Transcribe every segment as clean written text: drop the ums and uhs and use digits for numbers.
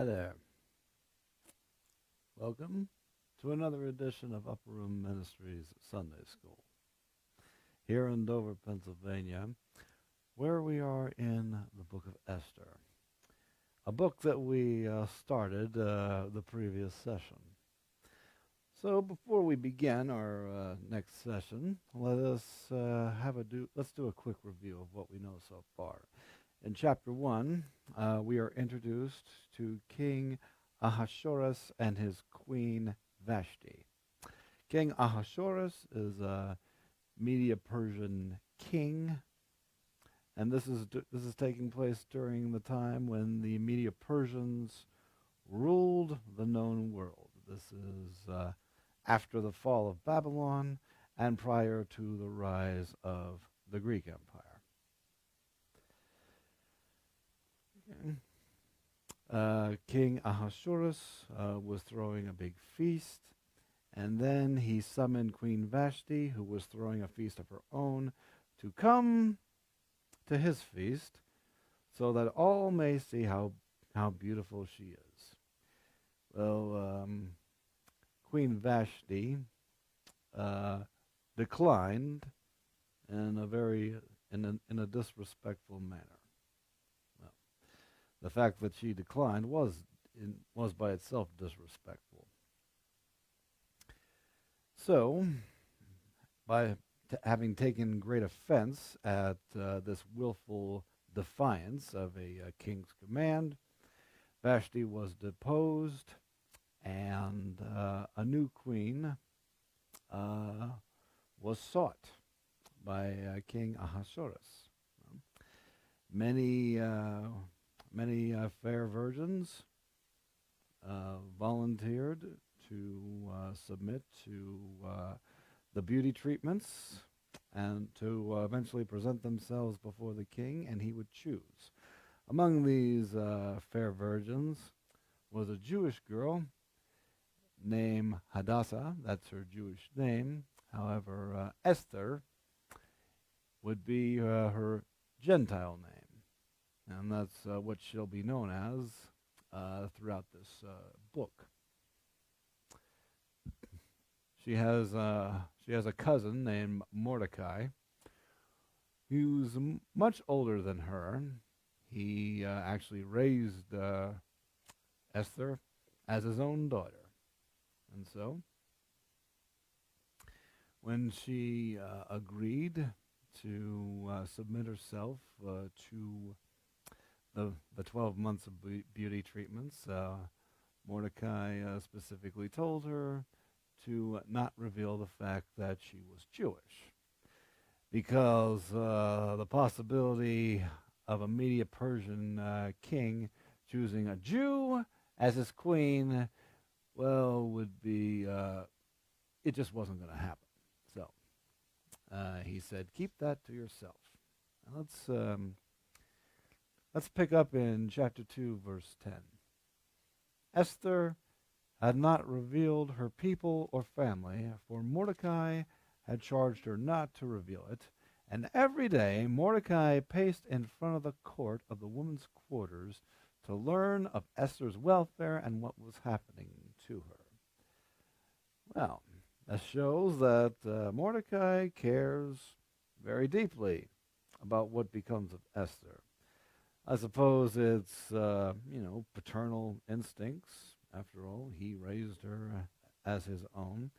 Hi there. Welcome to another edition of Upper Room Ministries Sunday School here in Dover, Pennsylvania, where we are in the book of Esther, a book that we started the previous session. So before we begin our next session, let's do a quick review of what we know so far. In chapter 1, we are introduced to King Ahasuerus and his queen Vashti. King Ahasuerus is a Medo-Persian king, and this is taking place during the time when the Medo-Persians ruled the known world. This is after the fall of Babylon and prior to the rise of the Greek Empire. King Ahasuerus was throwing a big feast, and then he summoned Queen Vashti, who was throwing a feast of her own, to come to his feast so that all may see how beautiful she is. Well, Queen Vashti declined in a disrespectful manner. The fact that she declined was by itself disrespectful. So, by having taken great offense at this willful defiance of a king's command, Vashti was deposed, and a new queen was sought by King Ahasuerus. Many fair virgins volunteered to submit to the beauty treatments and to eventually present themselves before the king, and he would choose. Among these fair virgins was a Jewish girl named Hadassah. That's her Jewish name. However, Esther would be her Gentile name. And that's what she'll be known as throughout this book. She has a cousin named Mordecai, who's much older than her. He actually raised Esther as his own daughter. And so, when she agreed to submit herself to the 12 months of beauty treatments, Mordecai specifically told her to not reveal the fact that she was Jewish, because the possibility of a Medo-Persian king choosing a Jew as his queen, well, would be, it just wasn't going to happen. So he said, keep that to yourself. Now let's pick up in chapter 2, verse 10. Esther had not revealed her people or family, for Mordecai had charged her not to reveal it. And every day Mordecai paced in front of the court of the women's quarters to learn of Esther's welfare and what was happening to her. Well, that shows that Mordecai cares very deeply about what becomes of Esther. I suppose it's, paternal instincts. After all, he raised her as his own.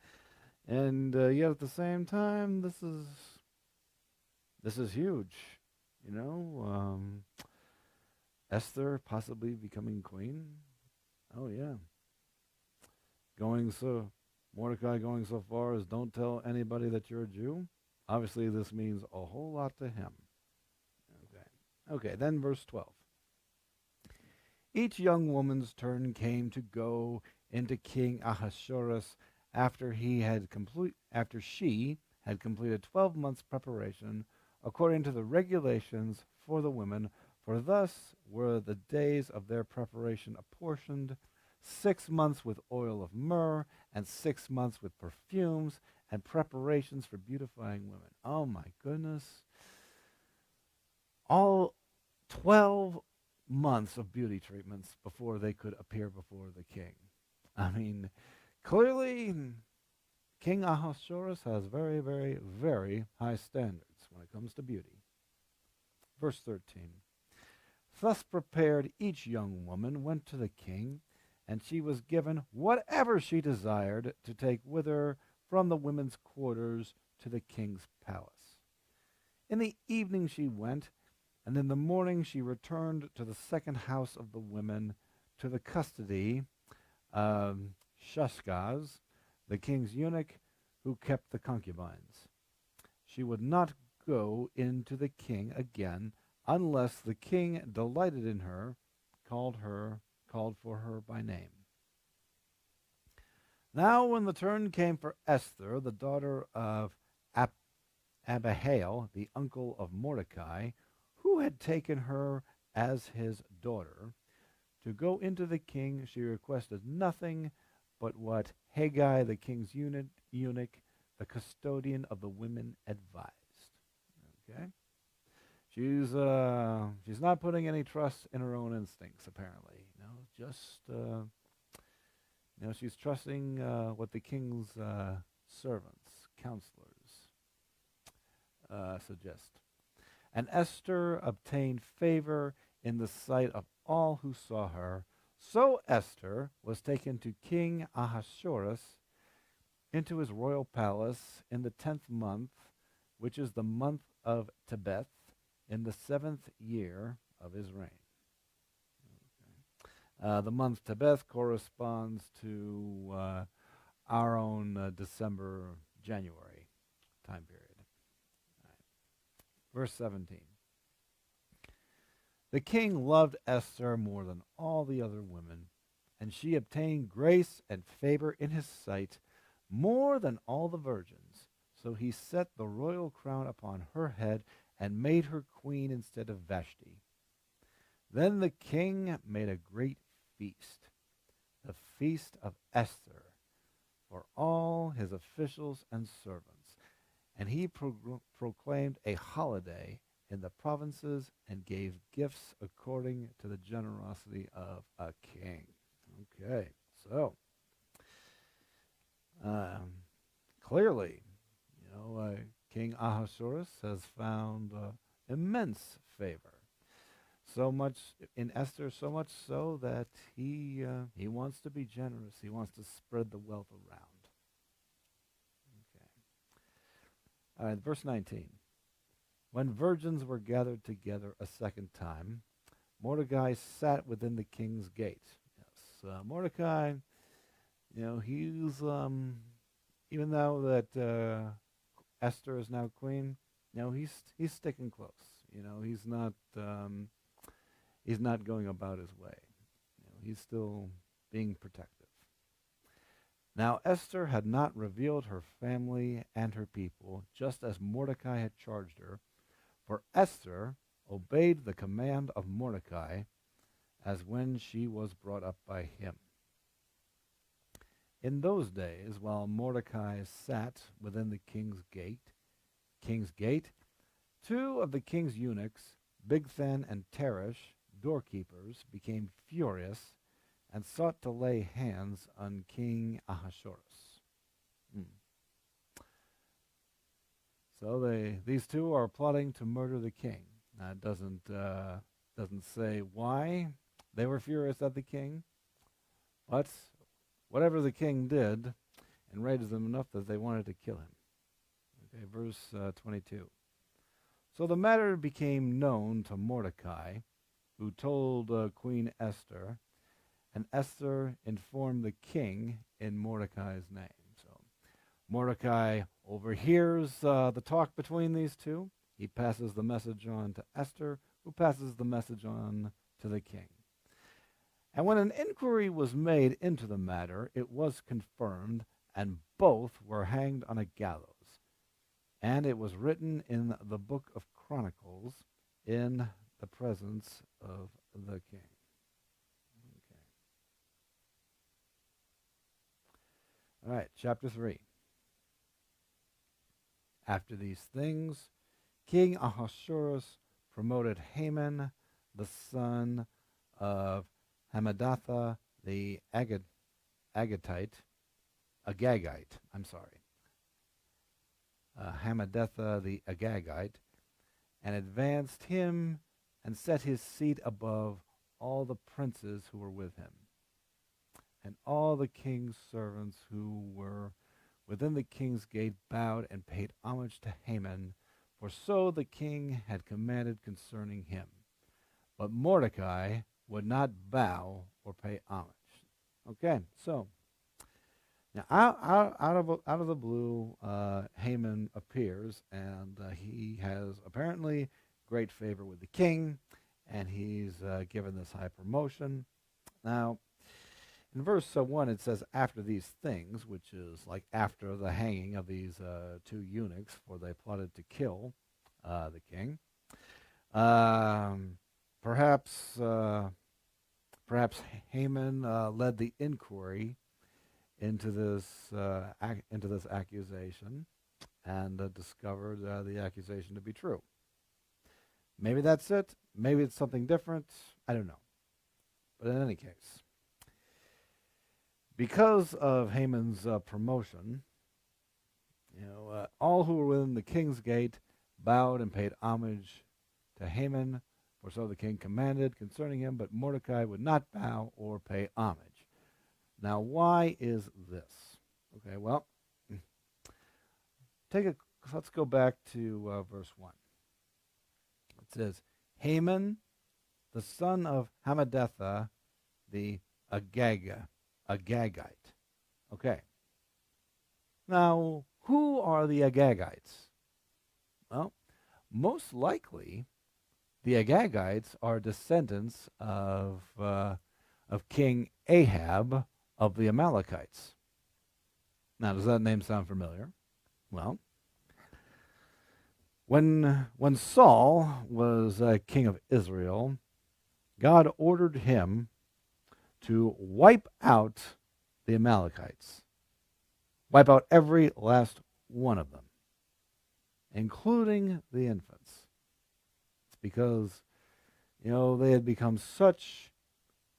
And yet at the same time, this is huge. Esther possibly becoming queen. Oh, yeah. Mordecai going so far as don't tell anybody that you're a Jew. Obviously, this means a whole lot to him. Okay, then verse 12. Each young woman's turn came to go into King Ahasuerus after she had completed 12 months' preparation according to the regulations for the women, for thus were the days of their preparation apportioned, 6 months with oil of myrrh, and 6 months with perfumes, and preparations for beautifying women. Oh my goodness. All 12 months of beauty treatments before they could appear before the king. I mean, clearly, King Ahasuerus has very, very, very high standards when it comes to beauty. Verse 13. Thus prepared, each young woman went to the king, and she was given whatever she desired to take with her from the women's quarters to the king's palace. In the evening she went, and in the morning she returned to the second house of the women, to the custody of Shashgaz, the king's eunuch, who kept the concubines. She would not go in to the king again unless the king delighted in her, called for her by name. Now when the turn came for Esther, the daughter of Abihail, the uncle of Mordecai, who had taken her as his daughter, to go into the king, she requested nothing but what Haggai, the king's eunuch, the custodian of the women, advised. Okay? She's not putting any trust in her own instincts, apparently. She's trusting what the king's servants, counselors, suggest. And Esther obtained favor in the sight of all who saw her. So Esther was taken to King Ahasuerus into his royal palace in the 10th month, which is the month of Tebeth, in the 7th year of his reign. Okay. The month Tebeth corresponds to our own December, January time period. Verse 17. The king loved Esther more than all the other women, and she obtained grace and favor in his sight more than all the virgins. So he set the royal crown upon her head and made her queen instead of Vashti. Then the king made a great feast, the feast of Esther, for all his officials and servants. And he proclaimed a holiday in the provinces and gave gifts according to the generosity of a king. Okay, so clearly, King Ahasuerus has found immense favor. So much in Esther, so much so that he wants to be generous. He wants to spread the wealth around. Okay. All right, verse 19. When virgins were gathered together a second time, Mordecai sat within the king's gate. Yes, Mordecai, he's even though that Esther is now queen, he's sticking close. He's not going about his way. He's still being protective. Now Esther had not revealed her family and her people, just as Mordecai had charged her, for Esther obeyed the command of Mordecai as when she was brought up by him. In those days, while Mordecai sat within the king's gate, two of the king's eunuchs, Bigthan and Teresh, doorkeepers, became furious and sought to lay hands on King Ahasuerus. So these two are plotting to murder the king. Now, it doesn't say why they were furious at the king, but whatever the king did enraged them enough that they wanted to kill him. Okay, verse 22. So the matter became known to Mordecai, who told Queen Esther, and Esther informed the king in Mordecai's name. So Mordecai overhears the talk between these two. He passes the message on to Esther, who passes the message on to the king. And when an inquiry was made into the matter, it was confirmed, and both were hanged on a gallows. And it was written in the book of Chronicles in the presence of the king. Okay. All right, chapter 3. After these things, King Ahasuerus promoted Haman, the son of Hamadatha the Agagite, Hamadatha the Agagite, and advanced him and set his seat above all the princes who were with him. And all the king's servants who were within the king's gate bowed and paid homage to Haman, for so the king had commanded concerning him. But Mordecai would not bow or pay homage. Okay, so now out of the blue, Haman appears, and he has apparently great favor with the king, and he's given this high promotion. Now, in verse 1, it says, after these things, which is like after the hanging of these two eunuchs, for they plotted to kill the king. Perhaps Haman led the inquiry into this accusation and discovered the accusation to be true. Maybe that's it. Maybe it's something different. I don't know. But in any case, because of Haman's promotion, all who were within the king's gate bowed and paid homage to Haman, for so the king commanded concerning him, but Mordecai would not bow or pay homage. Now, why is this? Okay, well, let's go back to verse 1. It says, Haman, the son of Hamadatha, the Agagite. Okay. Now, who are the Agagites? Well, most likely, the Agagites are descendants of King Ahab of the Amalekites. Now, does that name sound familiar? Well, when Saul was king of Israel, God ordered him to wipe out the Amalekites. Wipe out every last one of them, including the infants. It's because, they had become such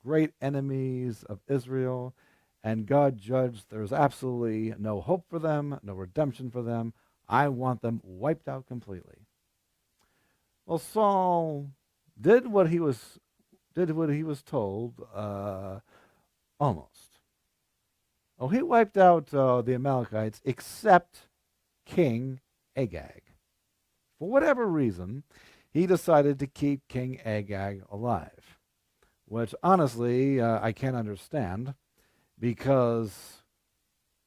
great enemies of Israel, and God judged there's absolutely no hope for them, no redemption for them. I want them wiped out completely. Well, Saul did what he was told, almost. Oh, he wiped out the Amalekites except King Agag. For whatever reason, he decided to keep King Agag alive, which honestly I can't understand, because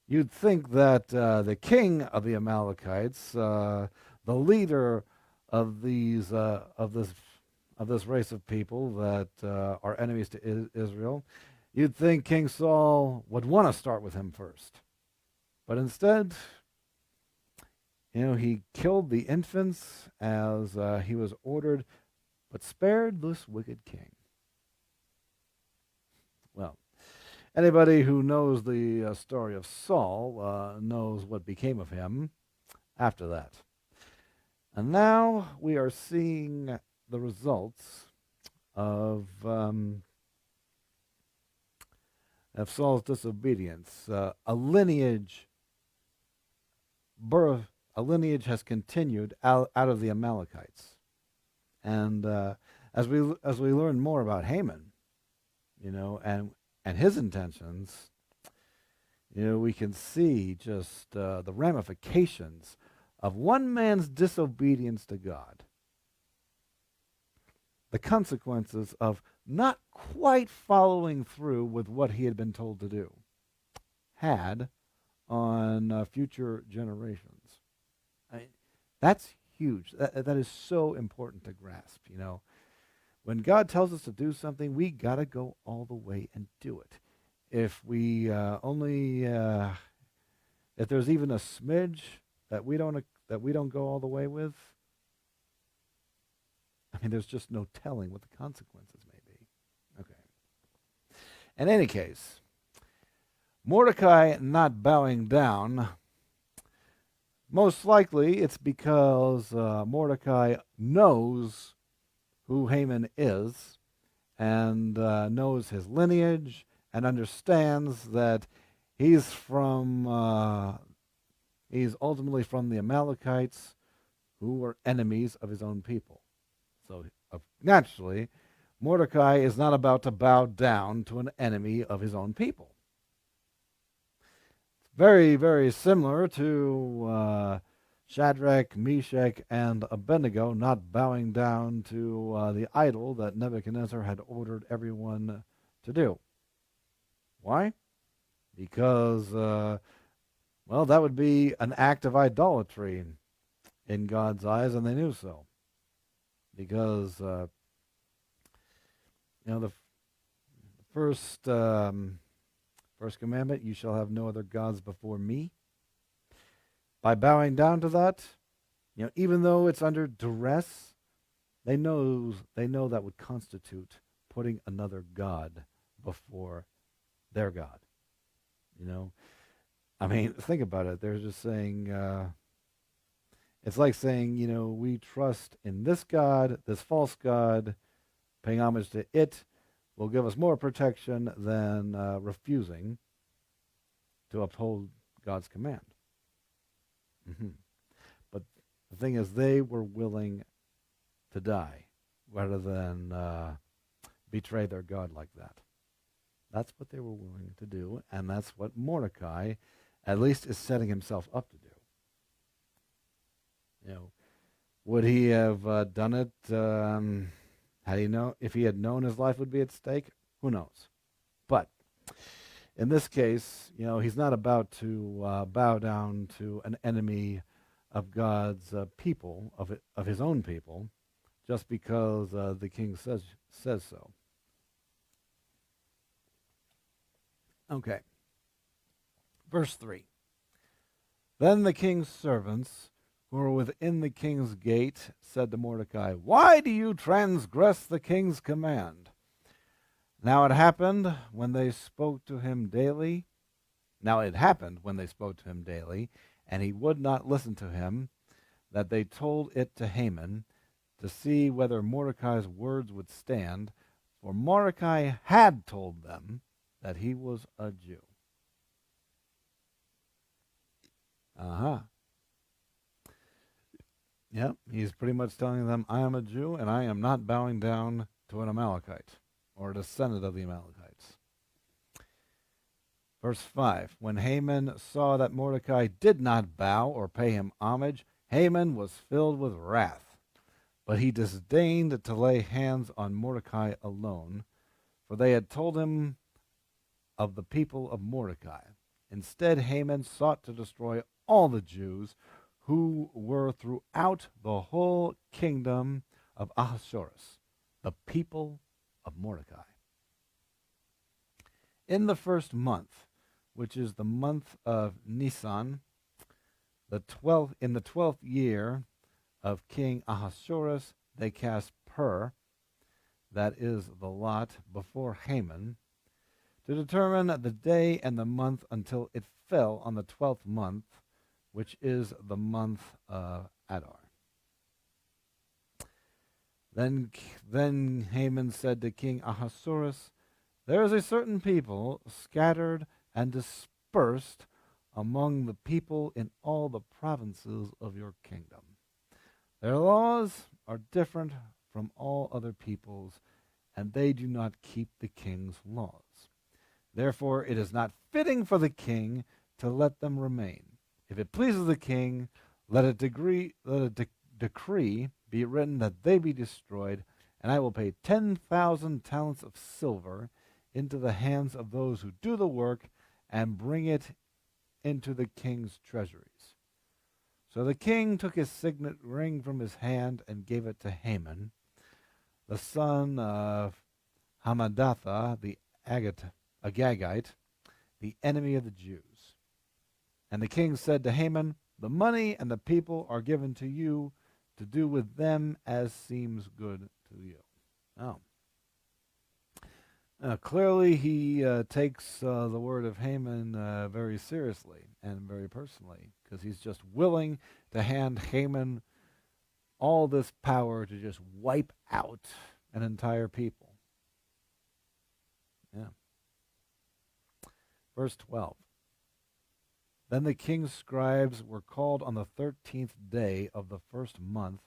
you'd think that the king of the Amalekites, the leader of these of this race of people that are enemies to Israel, you'd think King Saul would want to start with him first. But instead, he killed the infants as he was ordered, but spared this wicked king. Well, anybody who knows the story of Saul knows what became of him after that. And now we are seeing the results of Saul's disobedience. A lineage has continued out of the Amalekites, and as we learn more about Haman, and his intentions, we can see just the ramifications of one man's disobedience to God. The consequences of not quite following through with what he had been told to do had on future generations. That's huge. That is so important to grasp. When God tells us to do something, we got to go all the way and do it. If we if there's even a smidge that we don't go all the way with, there's just no telling what the consequences may be. Okay. In any case, Mordecai not bowing down, most likely it's because Mordecai knows who Haman is, and knows his lineage and understands that he's ultimately from the Amalekites, who were enemies of his own people. So naturally, Mordecai is not about to bow down to an enemy of his own people. Very, very similar to Shadrach, Meshach, and Abednego not bowing down to the idol that Nebuchadnezzar had ordered everyone to do. Why? Because, that would be an act of idolatry in God's eyes, and they knew so. Because, the first commandment, you shall have no other gods before me. By bowing down to that, even though it's under duress, they know that would constitute putting another god before their God. Think about it. They're just saying, it's like saying, we trust in this God, this false God, paying homage to it will give us more protection than refusing to uphold God's command. But the thing is, they were willing to die rather than betray their God like that. That's what they were willing to do, and that's what Mordecai, at least, is setting himself up to do. Would he have done it if he had known his life would be at stake? Who knows? But in this case, he's not about to bow down to an enemy of God's people, of his own people, just because the king says so. Okay. Verse 3. Then the king's servants, who were within the king's gate, said to Mordecai, "Why do you transgress the king's command?" Now it happened when they spoke to him daily, and he would not listen to him, that they told it to Haman, to see whether Mordecai's words would stand, for Mordecai had told them that he was a Jew. Yep, he's pretty much telling them, I am a Jew, and I am not bowing down to an Amalekite, or a descendant of the Amalekites. Verse 5, when Haman saw that Mordecai did not bow or pay him homage, Haman was filled with wrath. But he disdained to lay hands on Mordecai alone, for they had told him of the people of Mordecai. Instead, Haman sought to destroy all the Jews who were throughout the whole kingdom of Ahasuerus, the people of Mordecai. In the first month, which is the month of Nisan, in the 12th year of King Ahasuerus, they cast pur, that is the lot, before Haman, to determine the day and the month until it fell on the 12th month, which is the month of Adar. Then Haman said to King Ahasuerus, "There is a certain people scattered and dispersed among the people in all the provinces of your kingdom. Their laws are different from all other peoples, and they do not keep the king's laws. Therefore it is not fitting for the king to let them remain. If it pleases the king, let a decree be written that they be destroyed, and I will pay 10,000 talents of silver into the hands of those who do the work, and bring it into the king's treasuries." So the king took his signet ring from his hand and gave it to Haman, the son of Hammedatha, the Agagite, the enemy of the Jews. And the king said to Haman, "The money and the people are given to you to do with them as seems good to you." Oh. Clearly he takes the word of Haman very seriously and very personally, because he's just willing to hand Haman all this power to just wipe out an entire people. Yeah. Verse 12. Then the king's scribes were called on the 13th day of the first month,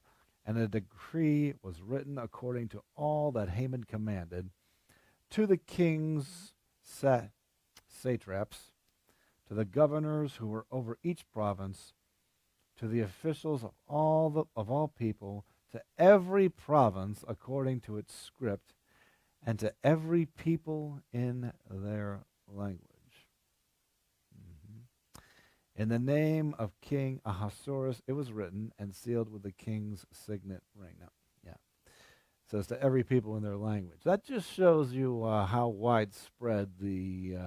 and a decree was written according to all that Haman commanded, to the king's satraps, to the governors who were over each province, to the officials of all people, to every province according to its script, and to every people in their language. In the name of King Ahasuerus, it was written and sealed with the king's signet ring. Now, yeah, it says to every people in their language. That just shows you how widespread the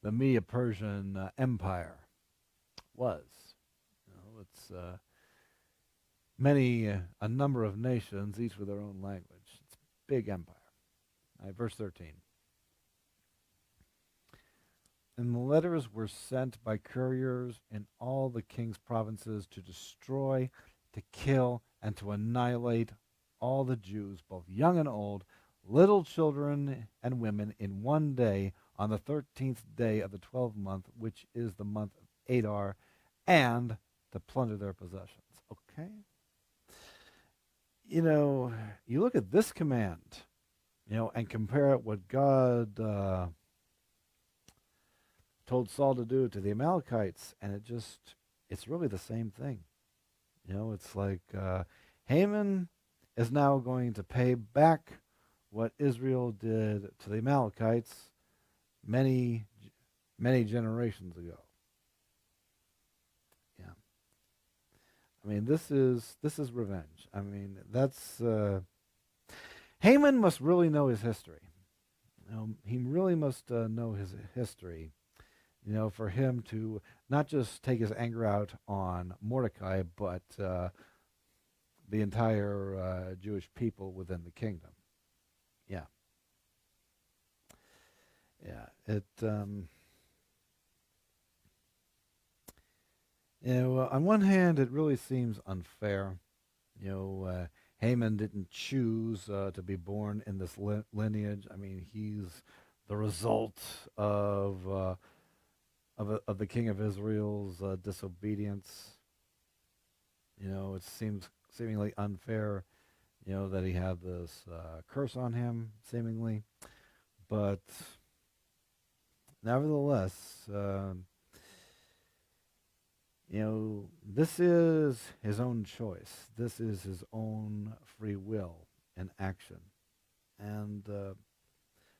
Medo-Persian Empire was. You know, it's a number of nations, each with their own language. It's a big empire. All right, verse 13. And the letters were sent by couriers in all the king's provinces to destroy, to kill, and to annihilate all the Jews, both young and old, little children and women, in one day, on the 13th day of the 12th month, which is the month of Adar, and to plunder their possessions. Okay? You know, you look at this command, and compare it what God told Saul to do to the Amalekites, and it's really the same thing. It's like Haman is now going to pay back what Israel did to the Amalekites many, many generations ago. Yeah. I mean, this is revenge. I mean, that's Haman must really know his history. He really must know his history. For him to not just take his anger out on Mordecai, but the entire Jewish people within the kingdom. Yeah. Yeah. It, on one hand, it really seems unfair. Haman didn't choose to be born in this lineage. I mean, he's the result of the king of Israel's disobedience. It seems seemingly unfair, that he had this curse on him, seemingly. But nevertheless, this is his own choice. This is his own free will and action. And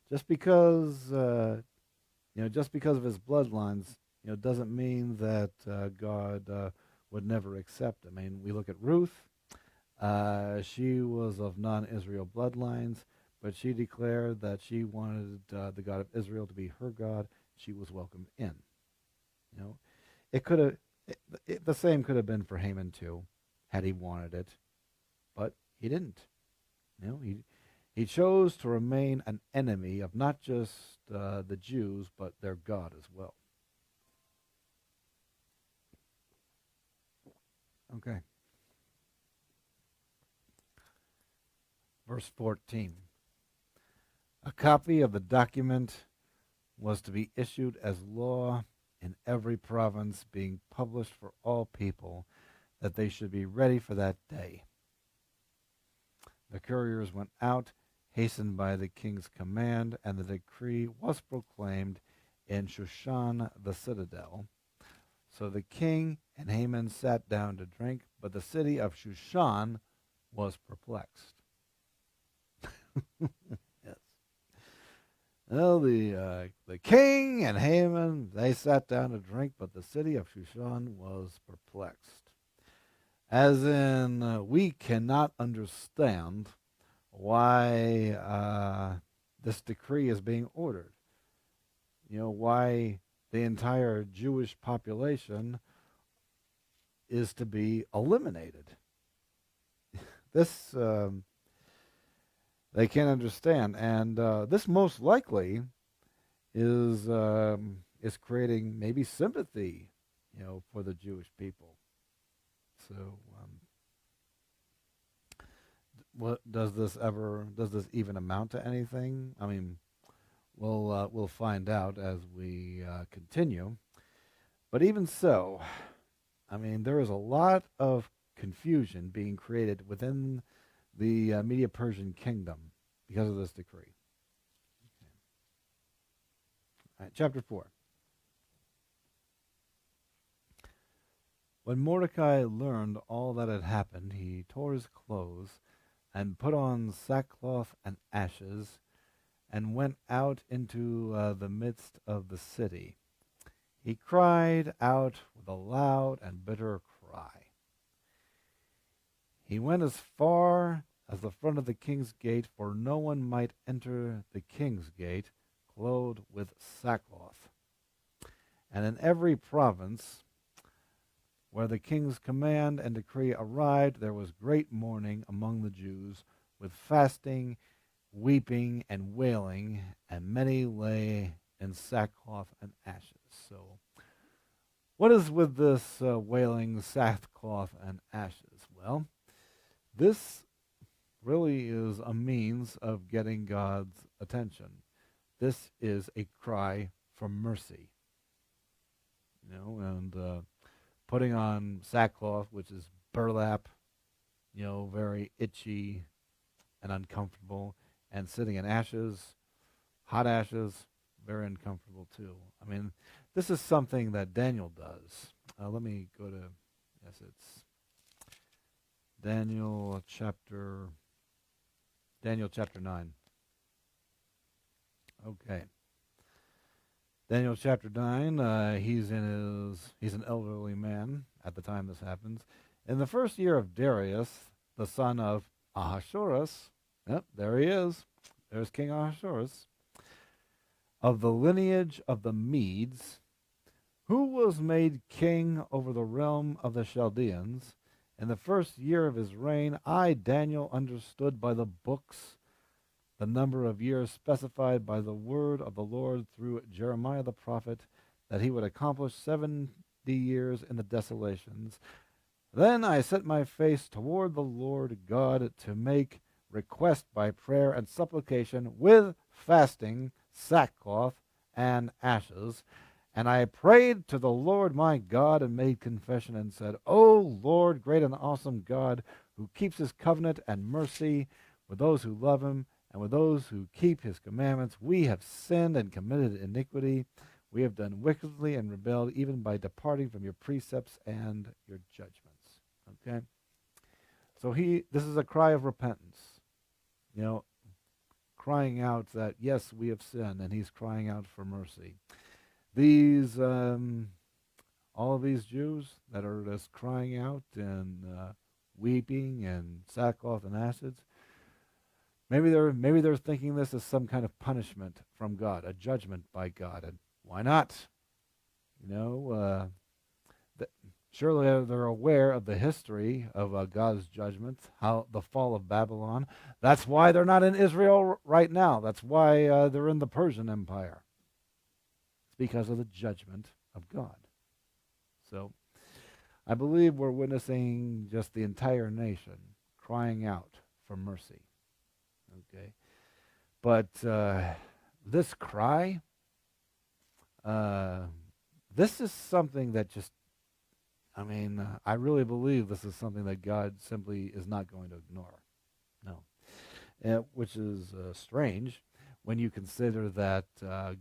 just because just because of his bloodlines, doesn't mean that God would never accept him. I mean, we look at Ruth. She was of non-Israel bloodlines, but she declared that she wanted the God of Israel to be her God. She was welcomed in. It could have. The same could have been for Haman too, had he wanted it, but he didn't. He chose to remain an enemy of not just the Jews, but their God as well. Okay. Verse 14. A copy of the document was to be issued as law in every province, being published for all people, that they should be ready for that day. The couriers went out, hastened by the king's command, and the decree was proclaimed in Shushan the citadel. So the king and Haman sat down to drink, but the city of Shushan was perplexed. Yes. Well, the king and Haman, they sat down to drink, but the city of Shushan was perplexed. As in, we cannot understand why this decree is being ordered. Why the entire Jewish population is to be eliminated. This they can't understand, and this most likely is creating maybe sympathy, for the Jewish people. So, what does this even amount to anything? I mean, We'll find out as we continue. But even so, I mean, there is a lot of confusion being created within the Medo-Persian kingdom because of this decree. All right, chapter 4. When Mordecai learned all that had happened, he tore his clothes and put on sackcloth and ashes and went out into the midst of the city. He cried out with a loud and bitter cry. He went as far as the front of the king's gate, for no one might enter the king's gate clothed with sackcloth. And in every province where the king's command and decree arrived, there was great mourning among the Jews, with fasting, weeping, and wailing, and many lay in sackcloth and ashes. So, what is with this wailing, sackcloth, and ashes? Well, this really is a means of getting God's attention. This is a cry for mercy. And putting on sackcloth, which is burlap, very itchy and uncomfortable, and sitting in ashes, hot ashes, very uncomfortable too. I mean, this is something that Daniel does. Let me go to, it's Daniel chapter 9. Okay. Daniel chapter 9, he's an elderly man at the time this happens. In the first year of Darius, the son of Ahasuerus, yep, there he is. There's King Ahasuerus, of the lineage of the Medes, who was made king over the realm of the Chaldeans. In the first year of his reign, I, Daniel, understood by the books the number of years specified by the word of the Lord through Jeremiah the prophet, that he would accomplish 70 years in the desolations. Then I set my face toward the Lord God to make request by prayer and supplication with fasting, sackcloth, and ashes. And I prayed to the Lord my God and made confession and said, O Lord, great and awesome God, who keeps his covenant and mercy with those who love him and with those who keep his commandments, we have sinned and committed iniquity. We have done wickedly and rebelled, even by departing from your precepts and your judgments. Okay? So this is a cry of repentance. Crying out that, yes, we have sinned, and he's crying out for mercy. These, all of these Jews that are just crying out and weeping and sackcloth and ashes, maybe they're thinking this is some kind of punishment from God, a judgment by God, and why not? Surely they're aware of the history of God's judgment, how the fall of Babylon. That's why they're not in Israel right now. That's why they're in the Persian Empire. It's because of the judgment of God. So I believe we're witnessing just the entire nation crying out for mercy. Okay, but this cry, this is something that just, I really believe this is something that God simply is not going to ignore. No. Which is strange when you consider that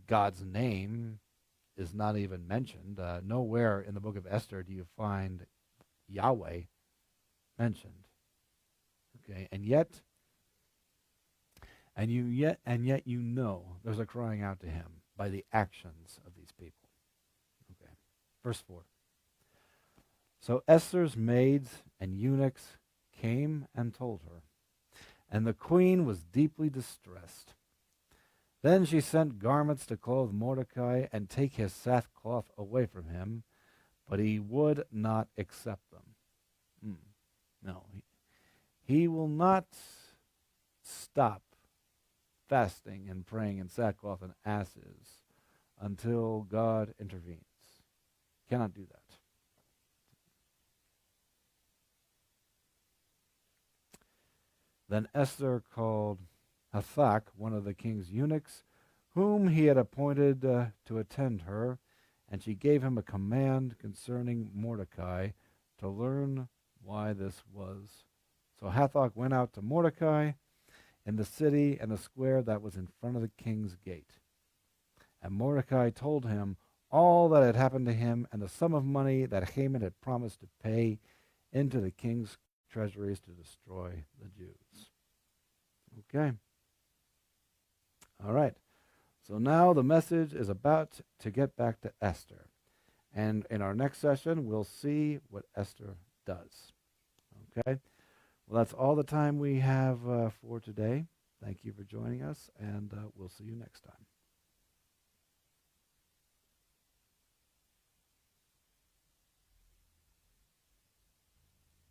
God's name is not even mentioned. Nowhere in the book of Esther do you find Yahweh mentioned. Okay, and yet there's a crying out to him by the actions of these people. Okay, verse 4. So Esther's maids and eunuchs came and told her, and the queen was deeply distressed. Then she sent garments to clothe Mordecai and take his sackcloth away from him, but he would not accept them. No, he will not stop fasting and praying in sackcloth and ashes until God intervenes. Cannot do that. Then Esther called Hathach, one of the king's eunuchs, whom he had appointed to attend her, and she gave him a command concerning Mordecai to learn why this was. So Hathach went out to Mordecai in the city and the square that was in front of the king's gate. And Mordecai told him all that had happened to him and the sum of money that Haman had promised to pay into the king's treasuries to destroy the Jews. Okay. All right. So now the message is about to get back to Esther. And in our next session, we'll see what Esther does. Okay? Well, that's all the time we have for today. Thank you for joining us, and we'll see you next time.